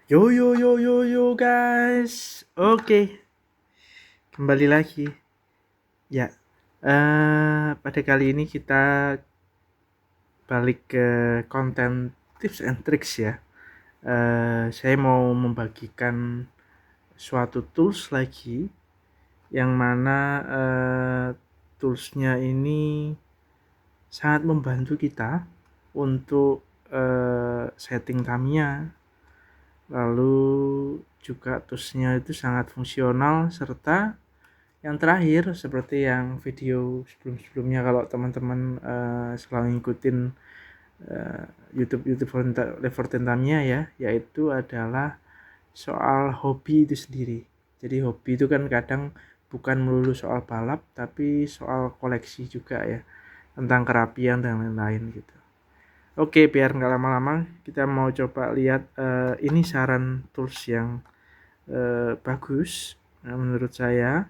Yo yo yo yo yo guys. Oke, kembali lagi. Ya. Pada kali ini kita balik ke konten tips and tricks ya. Saya mau membagikan suatu tools lagi yang mana toolsnya ini sangat membantu kita untuk setting Tamiya. Lalu juga toolsnya itu sangat fungsional, serta yang terakhir seperti yang video sebelum-sebelumnya, kalau teman-teman selalu ngikutin YouTube Lever Tamiya ya, yaitu adalah soal hobi itu sendiri. Jadi hobi itu kan kadang bukan melulu soal balap, tapi soal koleksi juga ya, tentang kerapian dan lain-lain gitu. Oke, biar nggak lama-lama, kita mau coba lihat ini saran tools yang bagus menurut saya.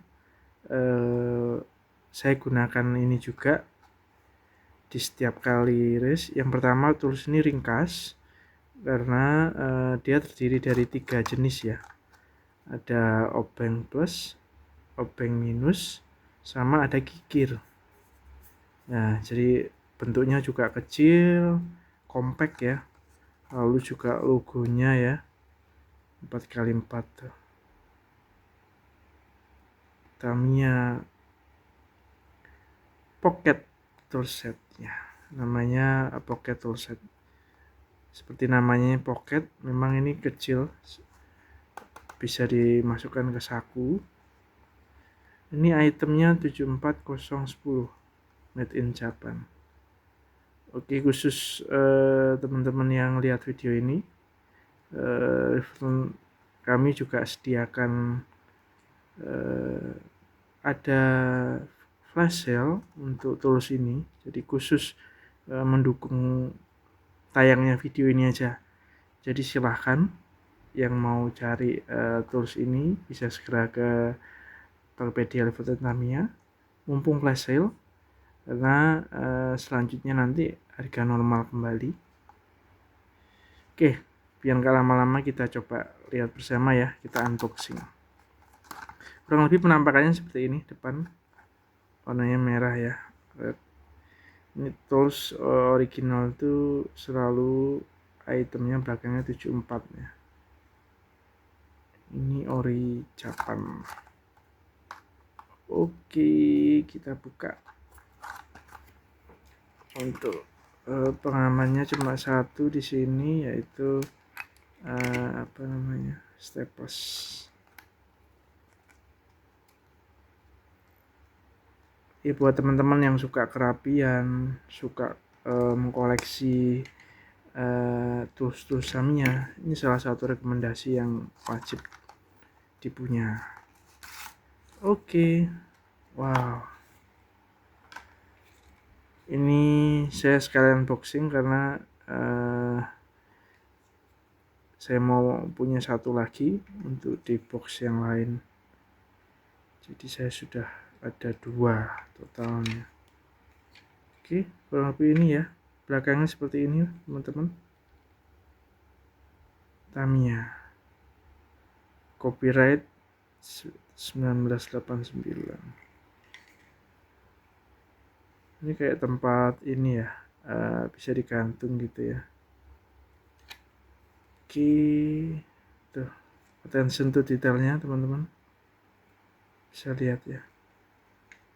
Saya gunakan ini juga di setiap kali race. Yang pertama, tools ini ringkas karena dia terdiri dari 3 jenis ya. Ada obeng plus, obeng minus, sama ada kikir. Nah, jadi bentuknya juga kecil, compact ya. Lalu juga logonya ya, 4x4 tuh, Tamiya Pocket Toolset ya, namanya Pocket Toolset. Seperti namanya pocket, memang ini kecil, bisa dimasukkan ke saku. Ini itemnya 74010, made in Japan. Oke, khusus teman-teman yang lihat video ini, kami juga sediakan ada flash sale untuk tools ini. Jadi khusus mendukung tayangnya video ini aja. Jadi silahkan yang mau cari tools ini bisa segera ke Tokopedia Lever Tamiya mumpung flash sale, karena selanjutnya nanti harga normal kembali. Oke, biar nggak lama-lama kita coba lihat bersama ya, kita unboxing. Kurang lebih penampakannya seperti ini, depan warnanya merah ya. Ini tools original tuh selalu itemnya belakangnya 74 ya. Ini ori Japan. Oke, kita buka. Untuk pengamannya cuma satu di sini, yaitu staples. Ya, buat teman-teman yang suka kerapian, suka mengkoleksi tools-tools Tamiya, ini salah satu rekomendasi yang wajib dipunya. Oke. Wow, ini saya sekalian unboxing karena saya mau punya satu lagi untuk di box yang lain. Jadi saya sudah ada 2 totalnya. Oke, kurang lebih ini ya. Belakangnya seperti ini teman-teman. Tamiya. Copyright 1989. Ini kayak tempat ini ya, bisa digantung gitu ya. Oke, tuh, attention to detailnya teman-teman, bisa lihat ya,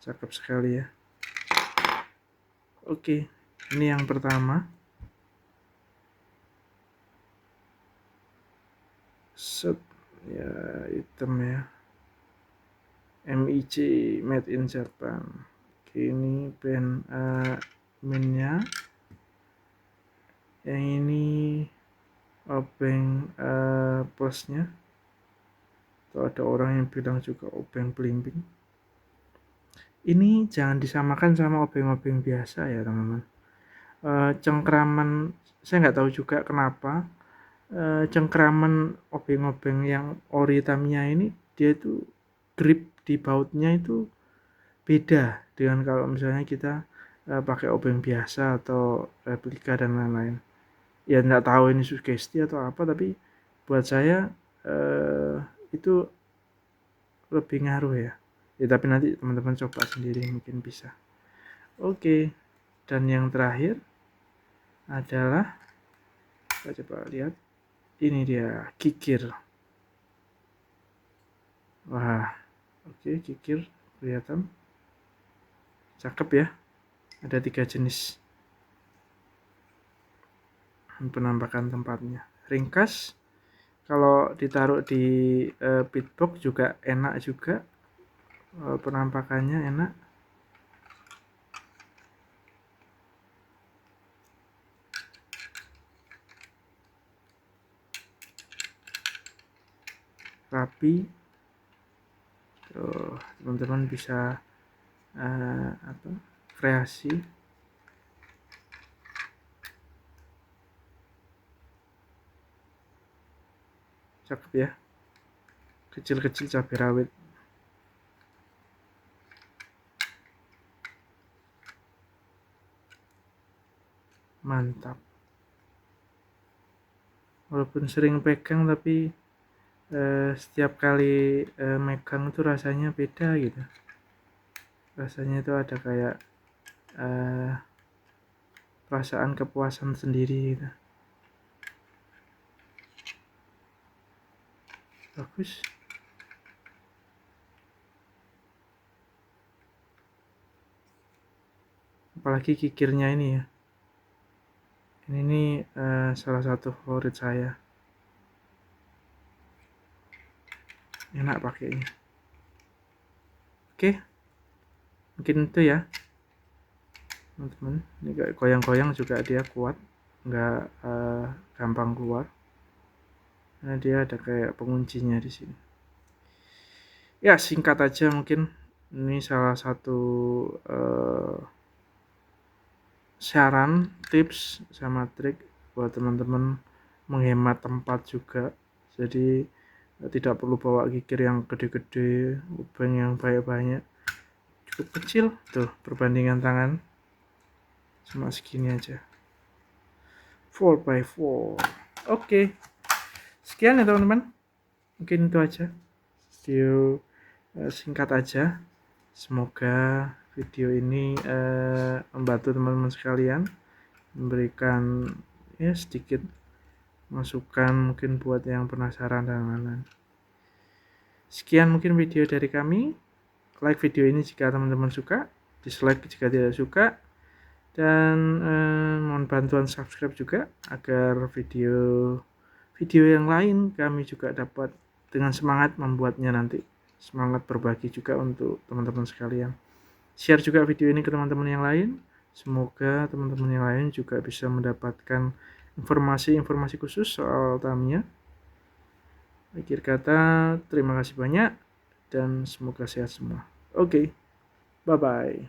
cakep sekali ya. Oke, ini yang pertama. Set ya, item ya, MIC made in Japan. Oke, ini pen minnya. Yang ini obeng plusnya, atau ada orang yang bilang juga obeng belimbing. Ini jangan disamakan sama obeng-obeng biasa ya teman-teman. Cengkraman, saya nggak tahu juga kenapa cengkraman obeng-obeng yang ori Tamiya ini, dia itu grip di bautnya itu beda dengan kalau misalnya kita pakai obeng biasa atau replika dan lain-lain. Ya nggak tahu ini sugesti atau apa, tapi buat saya itu lebih ngaruh ya. Tapi nanti teman-teman coba sendiri mungkin bisa. Oke, dan yang terakhir adalah kita coba lihat, ini dia kikir. Wah, oke, kikir kelihatan cakep ya. Ada 3 jenis penampakan tempatnya. Ringkas, kalau ditaruh di pitbox juga enak juga, penampakannya enak. Rapi. Tuh, teman-teman bisa kreasi. Cakep ya. Kecil-kecil cabai rawit. Mantap. Walaupun sering pegang tapi setiap kali megang itu rasanya beda gitu. Rasanya itu ada kayak perasaan kepuasan sendiri gitu. Bagus. Apalagi kikirnya ini ya. Ini salah satu favorit saya. Enak pakainya. Oke, mungkin itu ya teman-teman. Ini kayak goyang-goyang juga dia kuat, nggak gampang keluar. Nah, dia ada kayak penguncinya di sini. Ya, singkat aja mungkin ini salah satu saran, tips sama trik buat teman-teman menghemat tempat juga. Jadi tidak perlu bawa kikir yang gede-gede, lubang yang banyak-banyak. Cukup kecil tuh perbandingan tangan. Cuma segini aja. 4x4. Oke. Sekian ya teman-teman. Mungkin itu aja. Video singkat aja. Semoga video ini membantu teman-teman sekalian, memberikan ya sedikit masukan mungkin buat yang penasaran dan lain-lain. Sekian mungkin video dari kami. Like video ini jika teman-teman suka, dislike jika tidak suka, dan mohon bantuan subscribe juga agar video yang lain kami juga dapat dengan semangat membuatnya nanti. Semangat berbagi juga untuk teman-teman sekalian. Share juga video ini ke teman-teman yang lain. Semoga teman-teman yang lain juga bisa mendapatkan informasi-informasi khusus soal Tamiya. Akhir kata, terima kasih banyak dan semoga sehat semua. Oke, bye-bye.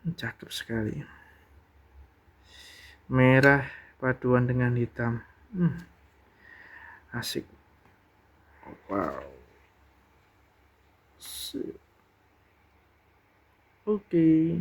Cakep sekali. Merah paduan dengan hitam. Asik. Wow. Oke.